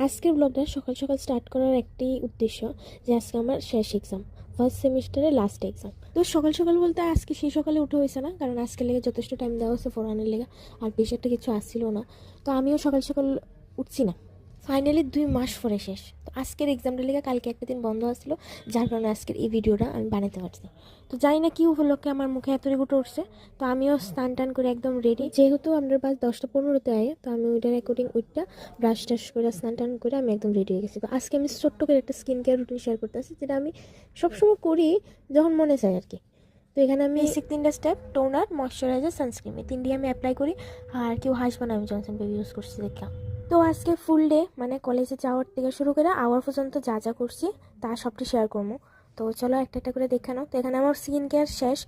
আজকের ব্লগটা সকাল সকাল স্টার্ট করার একটাই উদ্দেশ্য যে আজকে আমার শেষ এক্সাম, ফার্স্ট সেমিস্টারের লাস্ট এক্সাম। তো সকাল সকাল বলতে আজকে সেই সকালে উঠে হয়েছে না, কারণ আজকের লেগে যথেষ্ট টাইম দেওয়া হয়েছে ফোরানের লেগে, আর বেশি একটা কিছু আসছিল না। তো আমিও সকাল সকাল উঠছি না। ফাইনালি 2 মাস পরে শেষ। তো আজকের এক্সামটার লেগে কালকে একটা দিন বন্ধ আসছিলো, যার কারণে আজকের এই ভিডিওটা আমি বানাতে পারছি। তো জানি না কী উপলক্ষে আমার মুখে এত রেগুটো উঠছে। তো আমিও স্নান টান করে একদম রেডি, যেহেতু আমরা বাস 10টা 15-তে আয়, তো আমি ওইটার অ্যাকর্ডিং ওইটা ব্রাশ টাশ করে স্নান টান করে আমি একদম রেডি হয়ে গেছি। তো আজকে আমি ছোট্ট করে একটা স্কিন কেয়ার রুটিন শেয়ার করতেছি, যেটা আমি সবসময় করি যখন মনে চায় আর কি। তো এখানে আমি বেসিক 3টা স্টেপ, টোনার, ময়শ্চারাইজার, সানস্ক্রিন, এই 3টি আমি অ্যাপ্লাই করি। আর কেউ হাসবে না, আমি জনসন বেবি ইউজ করছি দেখলাম। তো আজকে ফুল ডে মানে কলেজে যাওয়ার থেকে শুরু করে আওয়ার পর্যন্ত যা যা করছি তা সবটি শেয়ার করবো। তো চলো একটা একটা করে দেখানো। তো এখানে আমার স্কিন কেয়ার শেষ।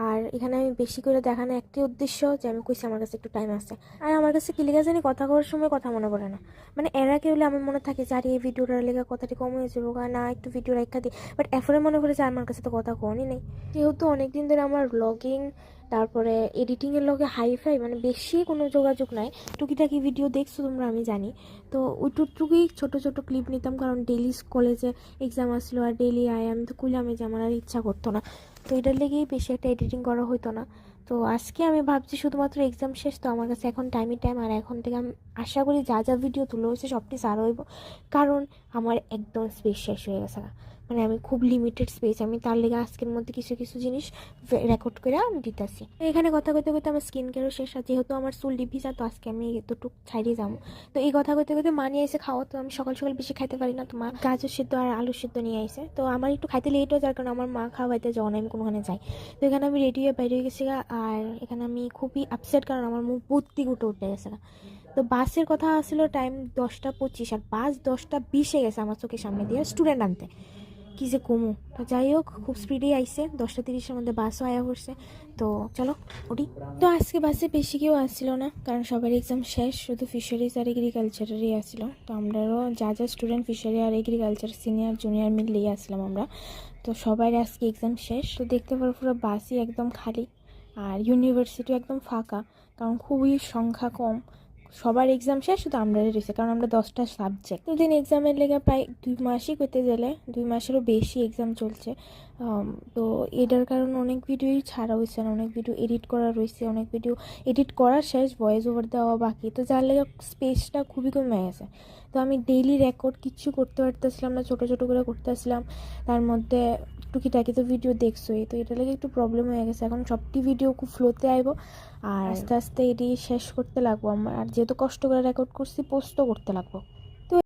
আর এখানে আমি বেশি করে দেখানো একটি উদ্দেশ্য যে আমি কইছি আমার কাছে একটু টাইম আছে। আর আমার কাছে কিলিগা জানি কথা করার সময় কথা মনে পড়ে না। মানে এরা কেউ হলে আমার মনে থাকে যে আর এই ভিডিওটার লেগে কথাটি কম হয়ে যাবো, না একটু ভিডিও রেখা দিই। বাট এফরে মনে করে যে আমার কাছে তো কথা কমই নেই। যেহেতু অনেকদিন ধরে আমার ব্লগিং তারপরে এডিটিংয়ের লগে হাইফাই মানে বেশি কোনো যোগাযোগ নাই। টুকিটাকি ভিডিও দেখছো তোমরা আমি জানি। তো ওইটুকুই ছোটো ছোটো ক্লিপ নিতাম, কারণ ডেলি কলেজে এক্সাম আসলো আর ডেলি আয়, আমি তো কুলামে যে আমার আর ইচ্ছা করতো না। তো এটার লেগেই বেশি একটা এডিটিং করা হতো না। তো আজকে আমি ভাবছি শুধুমাত্র এক্সাম শেষ, তো আমার কাছে এখন টাইমই টাইম। আর এখন থেকে আমি আশা করি যা যা ভিডিও তুলে হয়েছে সবটি সার হইব, কারণ আমার একদম স্পেস শেষ হয়ে গেছে। মানে আমি খুব লিমিটেড স্পেস, আমি তার লেগে আজকের মধ্যে কিছু কিছু জিনিস রেকর্ড করে দিতেছি। এখানে কথা কইতে কইতে আমার স্কিন কেয়ারও শেষ। আর যেহেতু আমার চুল ডিভিজা, তো আজকে আমি এতটুকু ছাড়িয়ে যাবো। তো এই কথা কইতে কইতে মানিয়ে এসে খাওয়া, তো আমি সকাল সকাল বেশি খাইতে পারি না। তো মা গাজর সিদ্ধ আর আলু সিদ্ধ নিয়ে আইসে, তো আমার একটু খাইতে লেট হয়ে যার কারণে আমার মা খাওয়াইতে যাওয়া না, আমি কোনোখানে যাই। তো এখানে আমি রেডি হয়ে বাইরে হয়ে গেছি। আর এখানে আমি খুবই আপসেট, কারণ আমার মুখ বুদ্ধি উঠে গেছে। তো বাসের কথা আসছিল টাইম 10টা 25, আর বাস 10টা 20-এ গেছে আমার চোখের সামনে দিয়ে স্টুডেন্ট আনতে। কী যে কমু। তো যাই হোক, খুব স্পিডেই আইসে, 10টা 30-এর মধ্যে বাসও আয়া পড়ছে। তো চলো ওটি। তো আজকে বাসে বেশি কেউ আসছিল না, কারণ সবার এক্সাম শেষ, শুধু ফিশারিজ আর এগ্রিকালচারেরই আসছিল। তো আমরাও যা যা স্টুডেন্ট ফিশারি আর এগ্রিকালচার সিনিয়র জুনিয়র মিললেই আসলাম আমরা। তো সবার আজকে এক্সাম শেষ। তো দেখতে পারো পুরো বাসই একদম খালি, আর ইউনিভার্সিটিও একদম ফাঁকা, কারণ খুবই সংখ্যা কম। সবার এক্সাম শেষ, শুধু আমরাই রয়েছে, কারণ আমরা 10টা সাবজেক্ট। তো দিন এক্সামের লেগে প্রায় 2 মাসই করতে গেলে 2 মাসেরও বেশি এক্সাম চলছে। তো এটার কারণে অনেক ভিডিওই ছাড়া হয়েছে, অনেক ভিডিও এডিট করা রয়েছে, অনেক ভিডিও এডিট করার শেষ, ভয়েস ওভার দেওয়া বাকি। তো যার লেগে স্পেসটা খুবই কমে গেছে। তো আমি ডেইলি রেকর্ড কিচ্ছু করতে পারতেছিলাম না, ছোটো ছোটো করে করতেছিলাম। তার মধ্যে টুকিটাকি তো ভিডিও দেখছোই, তো এটা লেগে একটু প্রবলেম হয়ে গেছে। এখন সবটি ভিডিও খুব ফ্লোতে আইব, আর আস্তে আস্তে এটি শেষ করতে লাগবো আমার। আর যেহেতু কষ্ট করে রেকর্ড করছি, পোস্টও করতে লাগবো।